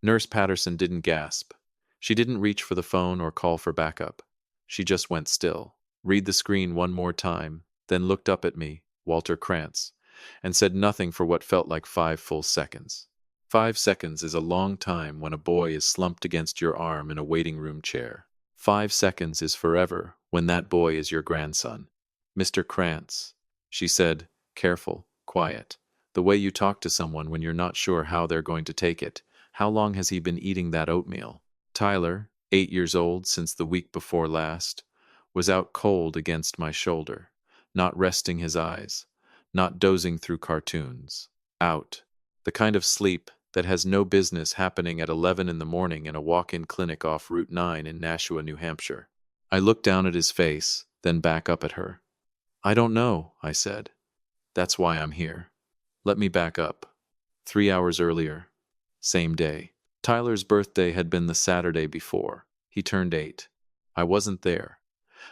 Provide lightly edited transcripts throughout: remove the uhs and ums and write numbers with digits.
Nurse Patterson didn't gasp. She didn't reach for the phone or call for backup. She just went still, read the screen one more time, then looked up at me, Walter Krantz, and said nothing for what felt like 5 full seconds. 5 seconds is a long time when a boy is slumped against your arm in a waiting room chair. 5 seconds is forever when that boy is your grandson. Mr. Krantz, she said, careful, quiet. The way you talk to someone when you're not sure how they're going to take it. How long has he been eating that oatmeal? Tyler, 8 years old since the week before last, was out cold against my shoulder, not resting his eyes, not dozing through cartoons. Out. The kind of sleep that has no business happening at 11 in the morning in a walk-in clinic off Route 9 in Nashua, New Hampshire. I looked down at his face, then back up at her. I don't know, I said. That's why I'm here. Let me back up. 3 hours earlier. Same day. Tyler's birthday had been the Saturday before. He turned 8. I wasn't there.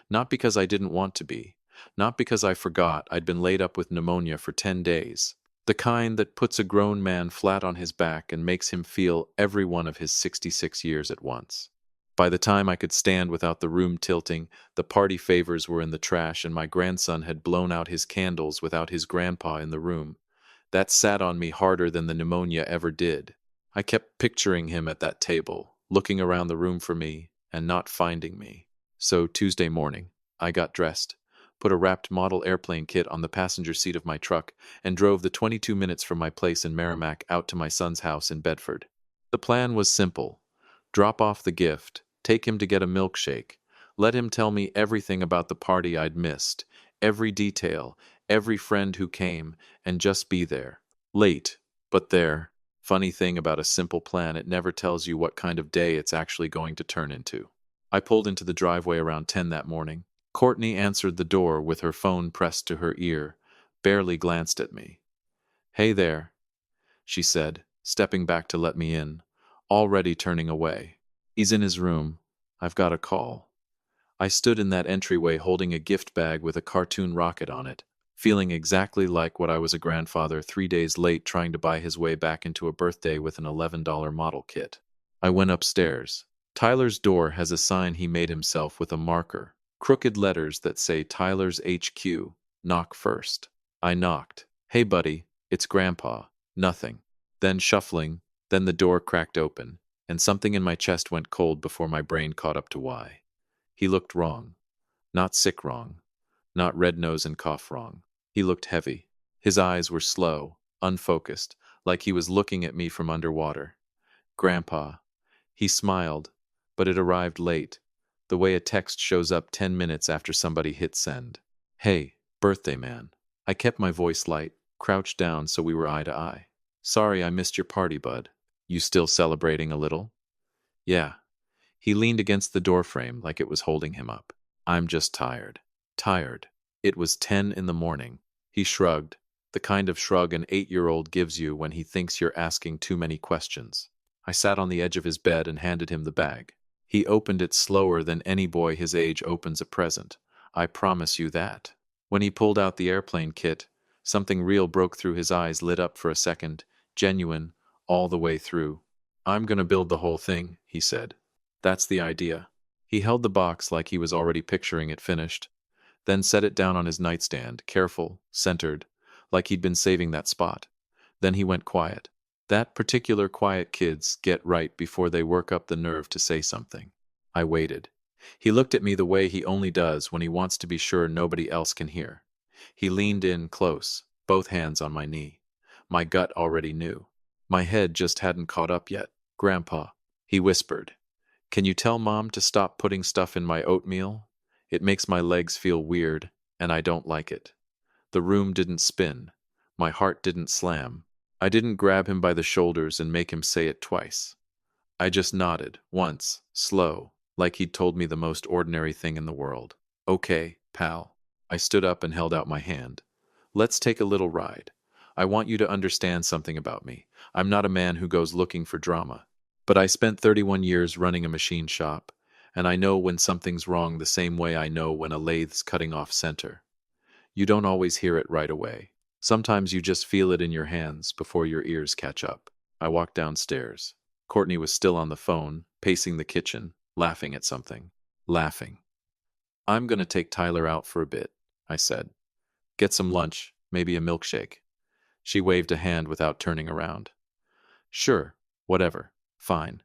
Not because I didn't want to be. Not because I forgot I'd been laid up with pneumonia for 10 days. The kind that puts a grown man flat on his back and makes him feel every one of his 66 years at once. By the time I could stand without the room tilting, the party favors were in the trash and my grandson had blown out his candles without his grandpa in the room. That sat on me harder than the pneumonia ever did. I kept picturing him at that table, looking around the room for me and not finding me. So Tuesday morning, I got dressed, put a wrapped model airplane kit on the passenger seat of my truck, and drove the 22 minutes from my place in Merrimack out to my son's house in Bedford. The plan was simple. Drop off the gift, take him to get a milkshake, let him tell me everything about the party I'd missed, every detail, every friend who came, and just be there. Late, but there. Funny thing about a simple plan, it never tells you what kind of day it's actually going to turn into. I pulled into the driveway around 10 that morning. Courtney answered the door with her phone pressed to her ear, barely glanced at me. Hey there, she said, stepping back to let me in, already turning away. He's in his room. I've got a call. I stood in that entryway holding a gift bag with a cartoon rocket on it, feeling exactly like what I was a grandfather 3 days late trying to buy his way back into a birthday with an $11 model kit. I went upstairs. Tyler's door has a sign he made himself with a marker, crooked letters that say Tyler's HQ, knock first. I knocked. Hey buddy, it's Grandpa. Nothing. Then shuffling, then the door cracked open, and something in my chest went cold before my brain caught up to why. He looked wrong. Not sick wrong. Not red nose and cough wrong. He looked heavy. His eyes were slow, unfocused, like he was looking at me from underwater. Grandpa. He smiled, but it arrived late, the way a text shows up 10 minutes after somebody hit send. Hey, birthday man. I kept my voice light, crouched down so we were eye to eye. Sorry I missed your party, bud. You still celebrating a little? Yeah. He leaned against the doorframe like it was holding him up. I'm just tired. Tired. It was 10 in the morning. He shrugged, the kind of shrug an 8-year-old gives you when he thinks you're asking too many questions. I sat on the edge of his bed and handed him the bag. He opened it slower than any boy his age opens a present. I promise you that. When he pulled out the airplane kit, something real broke through his eyes, lit up for a second, genuine, all the way through. I'm gonna build the whole thing, he said. That's the idea. He held the box like he was already picturing it finished, then set it down on his nightstand, careful, centered, like he'd been saving that spot. Then he went quiet. That particular quiet kids get right before they work up the nerve to say something. I waited. He looked at me the way he only does when he wants to be sure nobody else can hear. He leaned in close, both hands on my knee. My gut already knew. My head just hadn't caught up yet. Grandpa, he whispered, can you tell Mom to stop putting stuff in my oatmeal? It makes my legs feel weird, and I don't like it. The room didn't spin. My heart didn't slam. I didn't grab him by the shoulders and make him say it twice. I just nodded, once, slow, like he'd told me the most ordinary thing in the world. Okay, pal. I stood up and held out my hand. Let's take a little ride. I want you to understand something about me. I'm not a man who goes looking for drama. But I spent 31 years running a machine shop, and I know when something's wrong the same way I know when a lathe's cutting off center. You don't always hear it right away. Sometimes you just feel it in your hands before your ears catch up. I walked downstairs. Courtney was still on the phone, pacing the kitchen, laughing at something. Laughing. I'm gonna take Tyler out for a bit, I said. Get some lunch, maybe a milkshake. She waved a hand without turning around. Sure, whatever, fine.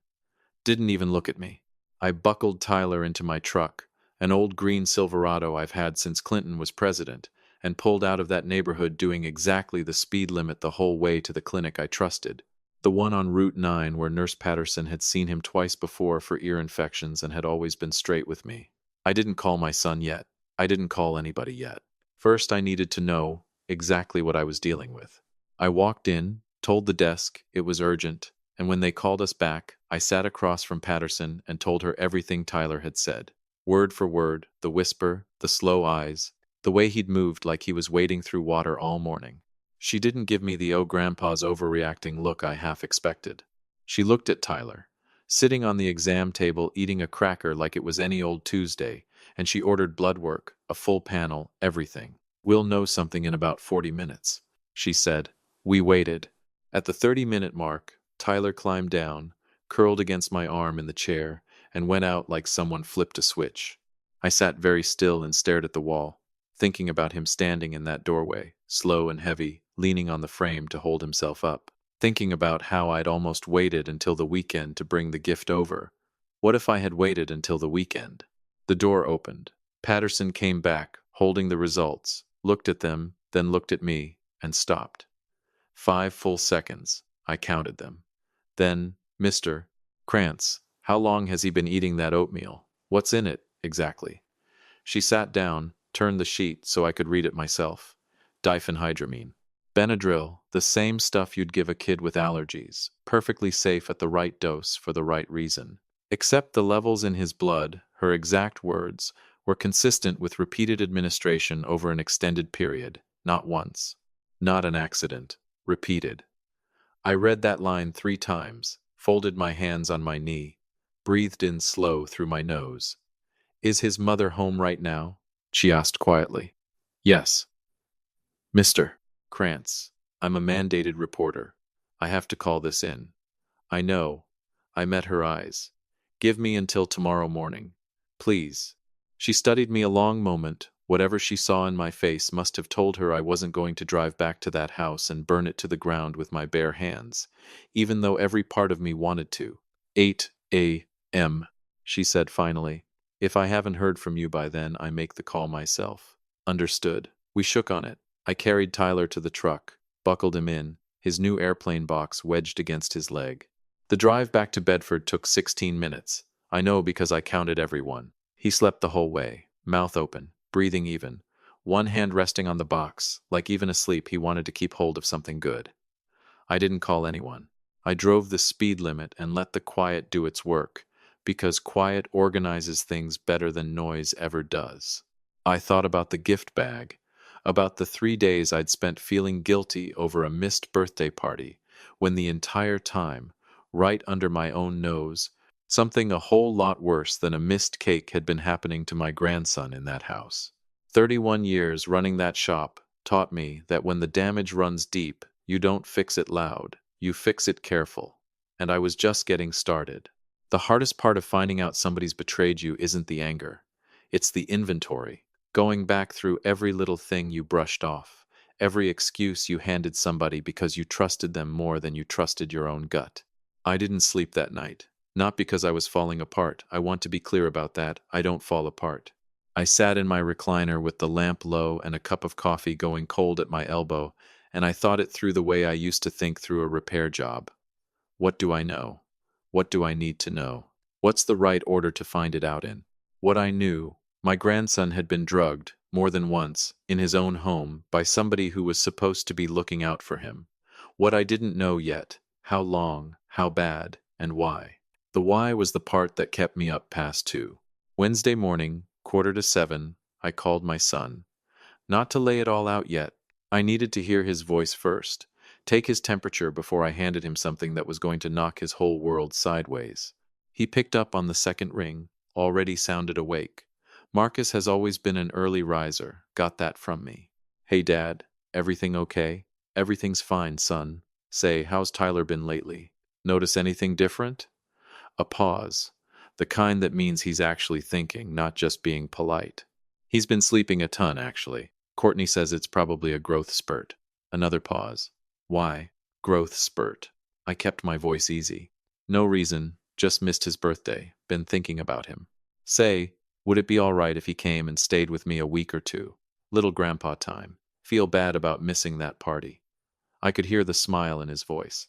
Didn't even look at me. I buckled Tyler into my truck, an old green Silverado I've had since Clinton was president, and pulled out of that neighborhood doing exactly the speed limit the whole way to the clinic I trusted. The one on Route 9 where Nurse Patterson had seen him twice before for ear infections and had always been straight with me. I didn't call my son yet. I didn't call anybody yet. First, I needed to know exactly what I was dealing with. I walked in, told the desk it was urgent, and when they called us back, I sat across from Patterson and told her everything Tyler had said. Word for word, the whisper, the slow eyes, the way he'd moved like he was wading through water all morning. She didn't give me the "oh grandpa's overreacting" look I half expected. She looked at Tyler, sitting on the exam table eating a cracker like it was any old Tuesday, and she ordered blood work, a full panel, everything. We'll know something in about 40 minutes, she said. We waited. At the 30-minute mark, Tyler climbed down, curled against my arm in the chair, and went out like someone flipped a switch. I sat very still and stared at the wall, thinking about him standing in that doorway, slow and heavy, leaning on the frame to hold himself up. Thinking about how I'd almost waited until the weekend to bring the gift over. What if I had waited until the weekend? The door opened. Patterson came back, holding the results, looked at them, then looked at me, and stopped. 5 full seconds. I counted them. Then, Mr. Krantz, how long has he been eating that oatmeal? What's in it, exactly? She sat down, turned the sheet so I could read it myself. Diphenhydramine. Benadryl, the same stuff you'd give a kid with allergies, perfectly safe at the right dose for the right reason. Except the levels in his blood, her exact words, were consistent with repeated administration over an extended period, not once. Not an accident. Repeated. I read that line 3 times, folded my hands on my knee, breathed in slow through my nose. Is his mother home right now? She asked quietly. Yes. Mr. Krantz, I'm a mandated reporter. I have to call this in. I know. I met her eyes. Give me until tomorrow morning. Please. She studied me a long moment. Whatever she saw in my face must have told her I wasn't going to drive back to that house and burn it to the ground with my bare hands, even though every part of me wanted to. 8 a.m., she said finally. If I haven't heard from you by then, I make the call myself. Understood. We shook on it. I carried Tyler to the truck, buckled him in, his new airplane box wedged against his leg. The drive back to Bedford took 16 minutes. I know because I counted everyone. He slept the whole way, mouth open, breathing even, one hand resting on the box, like even asleep he wanted to keep hold of something good. I didn't call anyone. I drove the speed limit and let the quiet do its work, because quiet organizes things better than noise ever does. I thought about the gift bag, about the 3 days I'd spent feeling guilty over a missed birthday party, when the entire time, right under my own nose, something a whole lot worse than a missed cake had been happening to my grandson in that house. 31 years running that shop taught me that when the damage runs deep, you don't fix it loud, you fix it careful. And I was just getting started. The hardest part of finding out somebody's betrayed you isn't the anger. It's the inventory. Going back through every little thing you brushed off, every excuse you handed somebody because you trusted them more than you trusted your own gut. I didn't sleep that night. Not because I was falling apart. I want to be clear about that. I don't fall apart. I sat in my recliner with the lamp low and a cup of coffee going cold at my elbow, and I thought it through the way I used to think through a repair job. What do I know? What do I need to know? What's the right order to find it out in? What I knew, my grandson had been drugged, more than once, in his own home, by somebody who was supposed to be looking out for him. What I didn't know yet, how long, how bad, and why. The why was the part that kept me up past 2. Wednesday morning, 6:45, I called my son. Not to lay it all out yet. I needed to hear his voice first, take his temperature before I handed him something that was going to knock his whole world sideways. He picked up on the second ring, already sounded awake. Marcus has always been an early riser, got that from me. Hey Dad, everything okay? Everything's fine, son. Say, how's Tyler been lately? Notice anything different? A pause. The kind that means he's actually thinking, not just being polite. He's been sleeping a ton, actually. Courtney says it's probably a growth spurt. Another pause. Why? Growth spurt. I kept my voice easy. No reason, just missed his birthday. Been thinking about him. Say, would it be all right if he came and stayed with me a week or two? Little grandpa time. Feel bad about missing that party. I could hear the smile in his voice.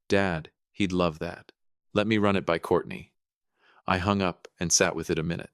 Dad, he'd love that. Let me run it by Courtney. I hung up and sat with it a minute.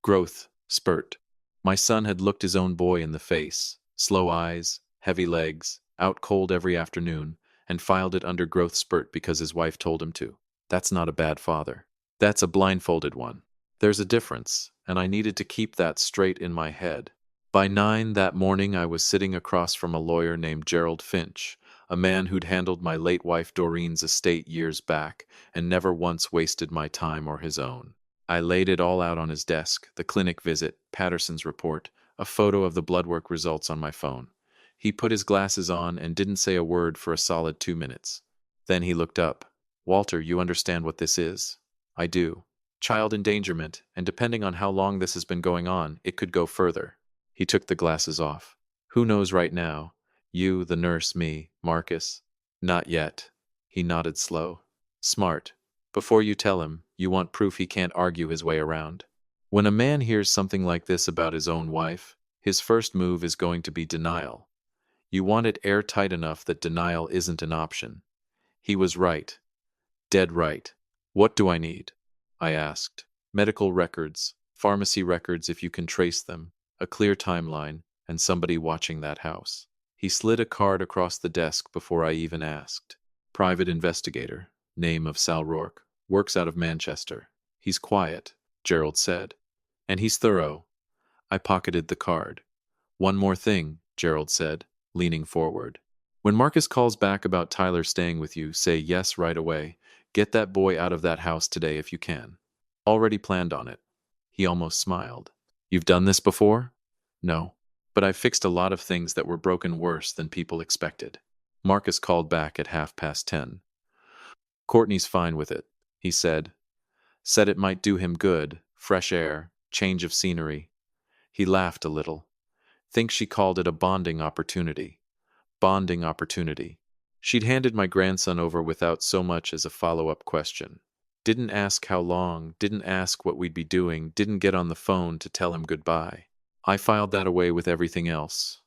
Growth, spurt. My son had looked his own boy in the face, slow eyes, heavy legs, out cold every afternoon, and filed it under growth spurt because his wife told him to. That's not a bad father. That's a blindfolded one. There's a difference, and I needed to keep that straight in my head. By 9 that morning, I was sitting across from a lawyer named Gerald Finch, a man who'd handled my late wife Doreen's estate years back and never once wasted my time or his own. I laid it all out on his desk, the clinic visit, Patterson's report, a photo of the bloodwork results on my phone. He put his glasses on and didn't say a word for a solid 2 minutes. Then he looked up. Walter, you understand what this is? I do. Child endangerment, and depending on how long this has been going on, it could go further. He took the glasses off. Who knows right now? You, the nurse, me, Marcus? Not yet. He nodded slow. Smart. Before you tell him, you want proof he can't argue his way around. When a man hears something like this about his own wife, his first move is going to be denial. You want it airtight enough that denial isn't an option. He was right. Dead right. What do I need? I asked. Medical records, pharmacy records if you can trace them, a clear timeline, and somebody watching that house. He slid a card across the desk before I even asked. Private investigator, name of Sal Rourke, works out of Manchester. He's quiet, Gerald said. And he's thorough. I pocketed the card. One more thing, Gerald said, leaning forward. When Marcus calls back about Tyler staying with you, say yes right away. Get that boy out of that house today if you can. Already planned on it. He almost smiled. You've done this before? No. But I've fixed a lot of things that were broken worse than people expected. Marcus called back at 10:30. Courtney's fine with it, he said. Said it might do him good, fresh air, change of scenery. He laughed a little. Think she called it a bonding opportunity. Bonding opportunity. She'd handed my grandson over without so much as a follow-up question. Didn't ask how long, didn't ask what we'd be doing, didn't get on the phone to tell him goodbye. I filed that away with everything else.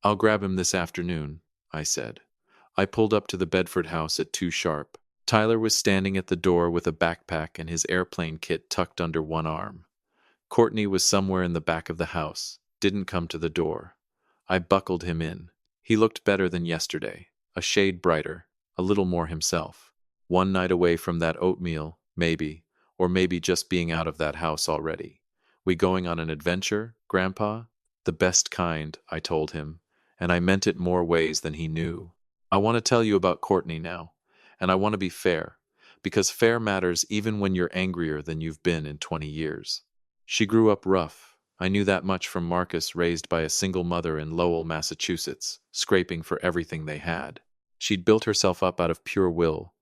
I'll grab him this afternoon, I said. I pulled up to the Bedford house at 2 sharp. Tyler was standing at the door with a backpack and his airplane kit tucked under one arm. Courtney was somewhere in the back of the house, didn't come to the door. I buckled him in. He looked better than yesterday, a shade brighter, a little more himself. One night away from that oatmeal, maybe, or maybe just being out of that house already. We going on an adventure, Grandpa? The best kind, I told him, and I meant it more ways than he knew. I want to tell you about Courtney now, and I want to be fair, because fair matters even when you're angrier than you've been in 20 years. She grew up rough. I knew that much from Marcus, raised by a single mother in Lowell, Massachusetts, scraping for everything they had. She'd built herself up out of pure will.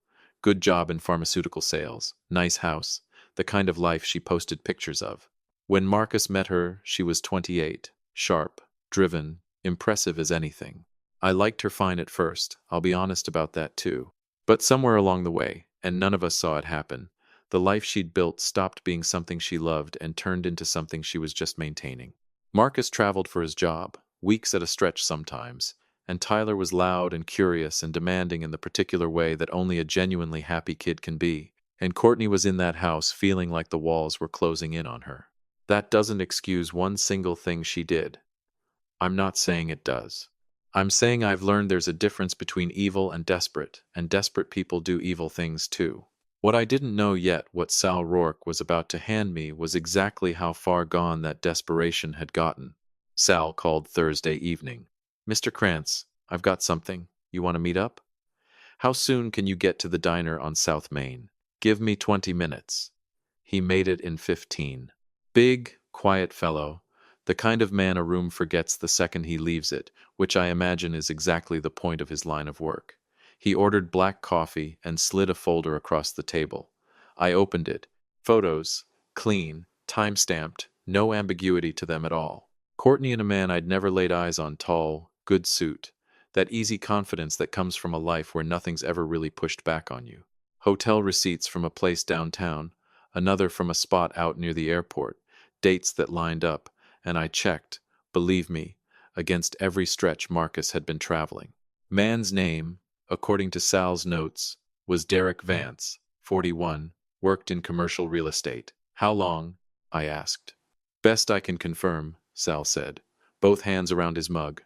Good job in pharmaceutical sales, nice house, the kind of life she posted pictures of. When Marcus met her, she was 28, sharp, driven, impressive as anything. I liked her fine at first, I'll be honest about that too. But somewhere along the way, and none of us saw it happen, the life she'd built stopped being something she loved and turned into something she was just maintaining. Marcus traveled for his job, weeks at a stretch sometimes, and Tyler was loud and curious and demanding in the particular way that only a genuinely happy kid can be, and Courtney was in that house feeling like the walls were closing in on her. That doesn't excuse one single thing she did. I'm not saying it does. I'm saying I've learned there's a difference between evil and desperate people do evil things too. What I didn't know yet, what Sal Rourke was about to hand me, was exactly how far gone that desperation had gotten. Sal called Thursday evening. Mr. Krantz, I've got something. You want to meet up? How soon can you get to the diner on South Main? Give me 20 minutes. He made it in 15. Big, quiet fellow, the kind of man a room forgets the second he leaves it, which I imagine is exactly the point of his line of work. He ordered black coffee and slid a folder across the table. I opened it. Photos, clean, time-stamped, no ambiguity to them at all. Courtney and a man I'd never laid eyes on, tall, good suit. That easy confidence that comes from a life where nothing's ever really pushed back on you. Hotel receipts from a place downtown, another from a spot out near the airport, dates that lined up, and I checked, believe me, against every stretch Marcus had been traveling. Man's name, according to Sal's notes, was Derek Vance, 41, worked in commercial real estate. How long? I asked. Best I can confirm, Sal said, both hands around his mug.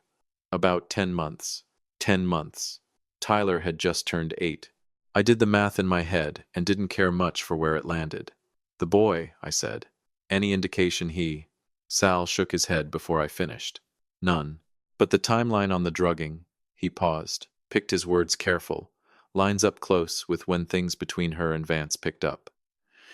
About 10 months. 10 months. Tyler had just turned 8. I did the math in my head and didn't care much for where it landed. The boy, I said. Any indication he... Sal shook his head before I finished. None. But the timeline on the drugging... He paused, picked his words careful, lines up close with when things between her and Vance picked up.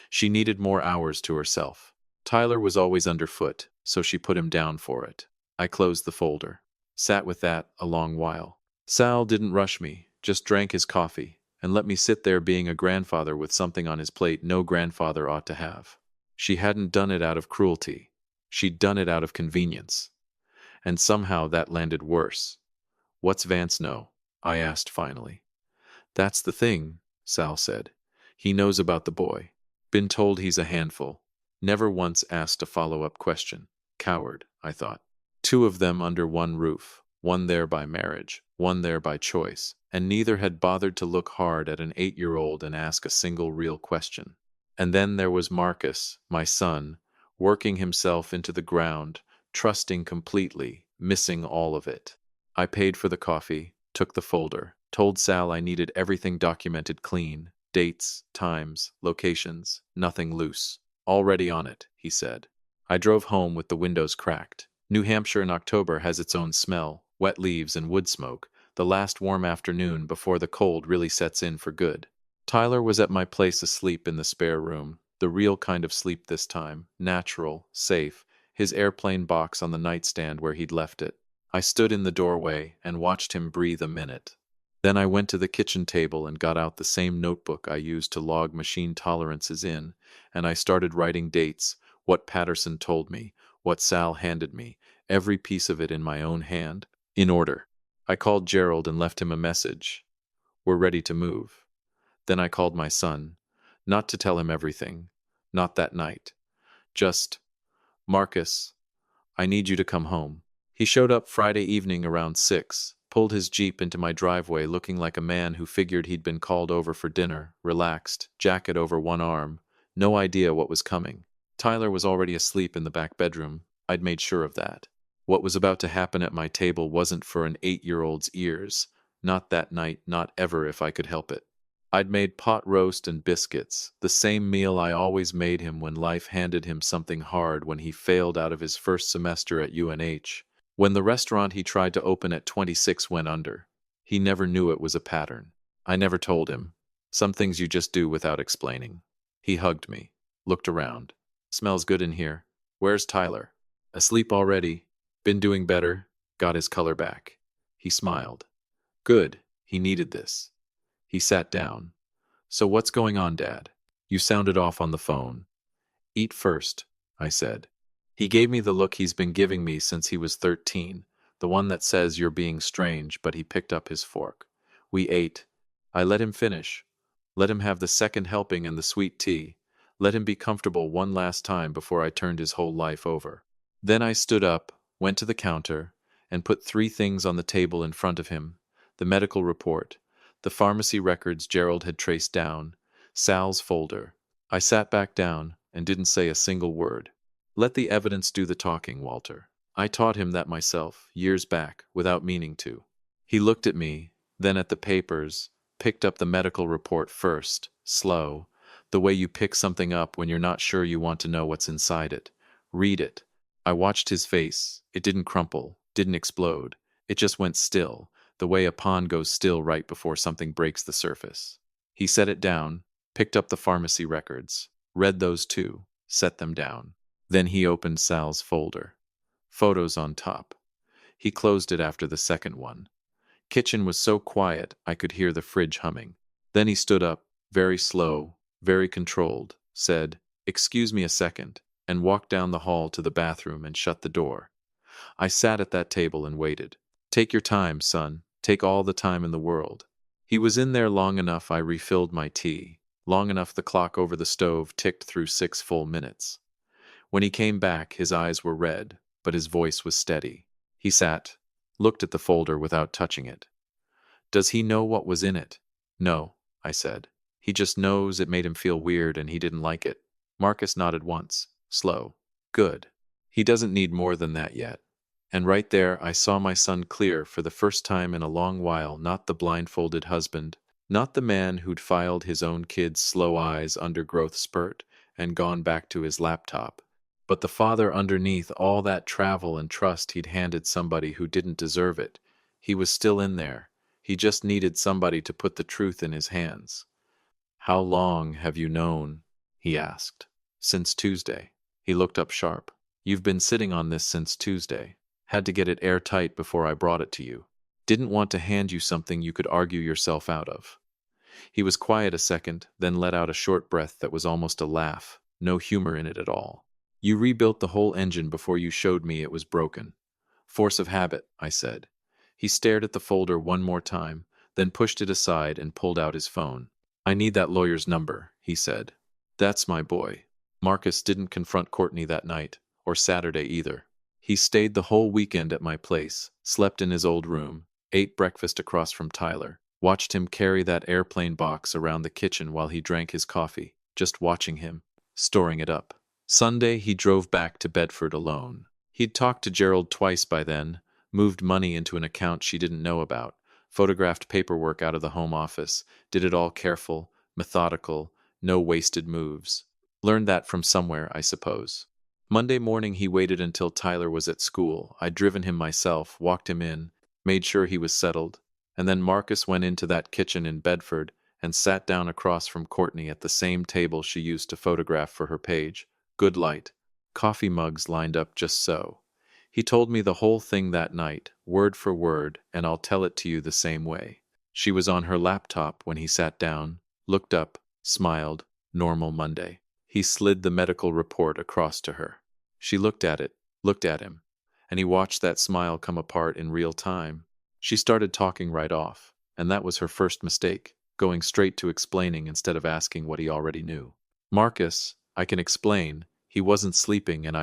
She needed more hours to herself. Tyler was always underfoot, so she put him down for it. I closed the folder. Sat with that a long while. Sal didn't rush me, just drank his coffee, and let me sit there being a grandfather with something on his plate no grandfather ought to have. She hadn't done it out of cruelty. She'd done it out of convenience. And somehow that landed worse. What's Vance know? I asked finally. That's the thing, Sal said. He knows about the boy. Been told he's a handful. Never once asked a follow-up question. Coward, I thought. 2 of them under one roof, one there by marriage, one there by choice, and neither had bothered to look hard at an 8-year-old and ask a single real question. And then there was Marcus, my son, working himself into the ground, trusting completely, missing all of it. I paid for the coffee, took the folder, told Sal I needed everything documented clean, dates, times, locations, nothing loose. Already on it, he said. I drove home with the windows cracked. New Hampshire in October has its own smell, wet leaves and wood smoke, the last warm afternoon before the cold really sets in for good. Tyler was at my place asleep in the spare room, the real kind of sleep this time, natural, safe, his airplane box on the nightstand where he'd left it. I stood in the doorway and watched him breathe a minute. Then I went to the kitchen table and got out the same notebook I used to log machine tolerances in, and I started writing dates, what Patterson told me, what Sal handed me, every piece of it in my own hand, in order. I called Gerald and left him a message. We're ready to move. Then I called my son, not to tell him everything, not that night. Just, Marcus, I need you to come home. He showed up Friday evening around 6, pulled his Jeep into my driveway looking like a man who figured he'd been called over for dinner, relaxed, jacket over one arm, no idea what was coming. Tyler was already asleep in the back bedroom. I'd made sure of that. What was about to happen at my table wasn't for an 8-year-old's ears. Not that night, not ever if I could help it. I'd made pot roast and biscuits, the same meal I always made him when life handed him something hard when he failed out of his first semester at UNH. When the restaurant he tried to open at 26 went under. He never knew it was a pattern. I never told him. Some things you just do without explaining. He hugged me, looked around. Smells good in here. Where's Tyler? Asleep already. Been doing better. Got his color back. He smiled. Good. He needed this. He sat down. So what's going on, Dad? You sounded off on the phone. Eat first, I said. He gave me the look he's been giving me since he was 13, the one that says you're being strange, but he picked up his fork. We ate. I let him finish. Let him have the second helping and the sweet tea. Let him be comfortable one last time before I turned his whole life over. Then I stood up, went to the counter, and put 3 things on the table in front of him. The medical report, the pharmacy records Gerald had traced down, Sal's folder. I sat back down and didn't say a single word. Let the evidence do the talking, Walter. I taught him that myself, years back, without meaning to. He looked at me, then at the papers, picked up the medical report first, slow, the way you pick something up when you're not sure you want to know what's inside it. Read it. I watched his face. It didn't crumple, didn't explode. It just went still, the way a pond goes still right before something breaks the surface. He set it down, picked up the pharmacy records, read those too, set them down. Then he opened Sal's folder. Photos on top. He closed it after the second one. Kitchen was so quiet I could hear the fridge humming. Then he stood up, very slow, very controlled, said, "Excuse me a second," and walked down the hall to the bathroom and shut the door. I sat at that table and waited. "Take your time, son. Take all the time in the world." He was in there long enough I refilled my tea, long enough the clock over the stove ticked through 6 full minutes. When he came back, his eyes were red, but his voice was steady. He sat, looked at the folder without touching it. "Does he know what was in it?" "No," I said. "He just knows it made him feel weird and he didn't like it." Marcus nodded once, slow. "Good. He doesn't need more than that yet." And right there I saw my son clear for the first time in a long while, not the blindfolded husband, not the man who'd filed his own kid's slow eyes undergrowth spurt and gone back to his laptop, but the father underneath all that travel and trust he'd handed somebody who didn't deserve it. He was still in there. He just needed somebody to put the truth in his hands. "How long have you known?" he asked. "Since Tuesday." He looked up sharp. "You've been sitting on this since Tuesday. Had to get it airtight before I brought it to you. Didn't want to hand you something you could argue yourself out of." He was quiet a second, then let out a short breath that was almost a laugh, no humor in it at all. "You rebuilt the whole engine before you showed me it was broken." "Force of habit," I said. He stared at the folder one more time, then pushed it aside and pulled out his phone. "I need that lawyer's number," he said. "That's my boy." Marcus didn't confront Courtney that night, or Saturday either. He stayed the whole weekend at my place, slept in his old room, ate breakfast across from Tyler, watched him carry that airplane box around the kitchen while he drank his coffee, just watching him, storing it up. Sunday he drove back to Bedford alone. He'd talked to Gerald twice by then, moved money into an account she didn't know about, photographed paperwork out of the home office, did it all careful, methodical, no wasted moves. Learned that from somewhere, I suppose. Monday morning he waited until Tyler was at school. I'd driven him myself, walked him in, made sure he was settled, and then Marcus went into that kitchen in Bedford and sat down across from Courtney at the same table she used to photograph for her page. Good light. Coffee mugs lined up just so. He told me the whole thing that night, word for word, and I'll tell it to you the same way. She was on her laptop when he sat down, looked up, smiled, normal Monday. He slid the medical report across to her. She looked at it, looked at him, and he watched that smile come apart in real time. She started talking right off, and that was her first mistake, going straight to explaining instead of asking what he already knew. "Marcus, I can explain. He wasn't sleeping and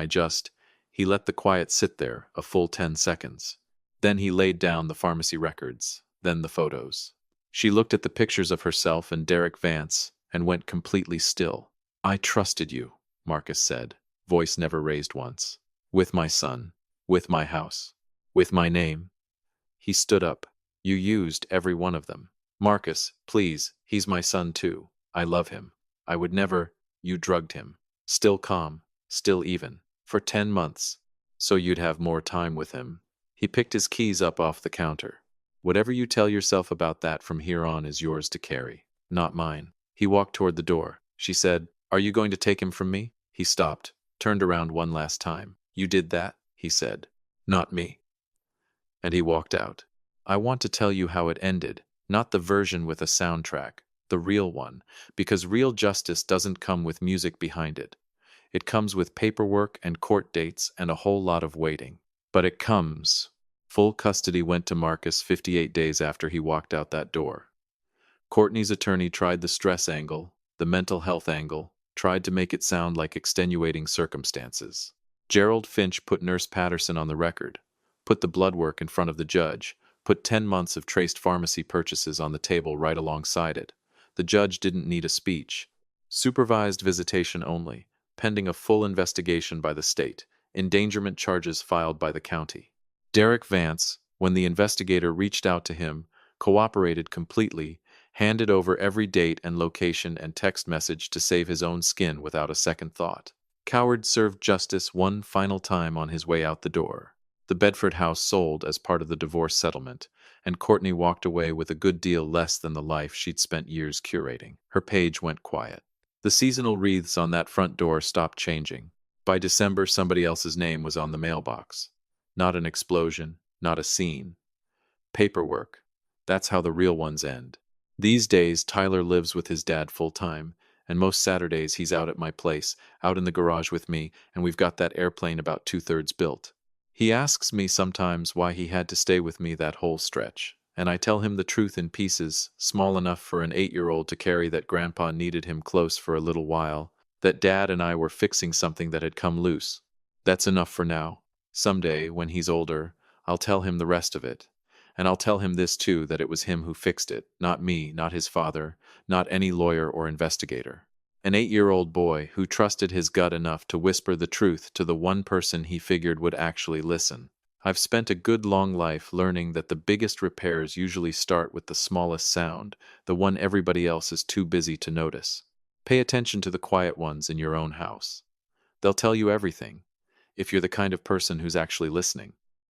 he let the quiet sit there a full 10 seconds. Then he laid down the pharmacy records, then the photos." She looked at the pictures of herself and Derek Vance and went completely still. "I trusted you," Marcus said, voice never raised once. "With my son, with my house, with my name." He stood up. "You used every one of them." "Marcus, please, he's my son too. I love him. I would never—" "You drugged him." Still calm, still even. "For 10 months. So you'd have more time with him." He picked his keys up off the counter. "Whatever you tell yourself about that from here on is yours to carry, not mine." He walked toward the door. She said, "Are you going to take him from me?" He stopped, turned around one last time. "You did that?" he said. "Not me." And he walked out. I want to tell you how it ended, not the version with a soundtrack, the real one, because real justice doesn't come with music behind it. It comes with paperwork and court dates and a whole lot of waiting. But it comes. Full custody went to Marcus 58 days after he walked out that door. Courtney's attorney tried the stress angle, the mental health angle, tried to make it sound like extenuating circumstances. Gerald Finch put Nurse Patterson on the record, put the blood work in front of the judge, put 10 months of traced pharmacy purchases on the table right alongside it. The judge didn't need a speech. Supervised visitation only, pending a full investigation by the state, endangerment charges filed by the county. Derek Vance, when the investigator reached out to him, cooperated completely, handed over every date and location and text message to save his own skin without a second thought. Coward served justice one final time on his way out the door. The Bedford house sold as part of the divorce settlement, and Courtney walked away with a good deal less than the life she'd spent years curating. Her page went quiet. The seasonal wreaths on that front door stopped changing. By December, somebody else's name was on the mailbox. Not an explosion, not a scene. Paperwork, That's how the real ones end. These days, Tyler lives with his dad full time, and most Saturdays he's out at my place, out in the garage with me, and we've got that airplane about two-thirds built. He asks me sometimes why he had to stay with me that whole stretch, and I tell him the truth in pieces, small enough for an 8-year-old to carry, that Grandpa needed him close for a little while, that Dad and I were fixing something that had come loose. That's enough for now. Someday, when he's older, I'll tell him the rest of it. And I'll tell him this too, that it was him who fixed it, not me, not his father, not any lawyer or investigator. An 8-year-old boy who trusted his gut enough to whisper the truth to the one person he figured would actually listen. I've spent a good long life learning that the biggest repairs usually start with the smallest sound, the one everybody else is too busy to notice. Pay attention to the quiet ones in your own house. They'll tell you everything, if you're the kind of person who's actually listening.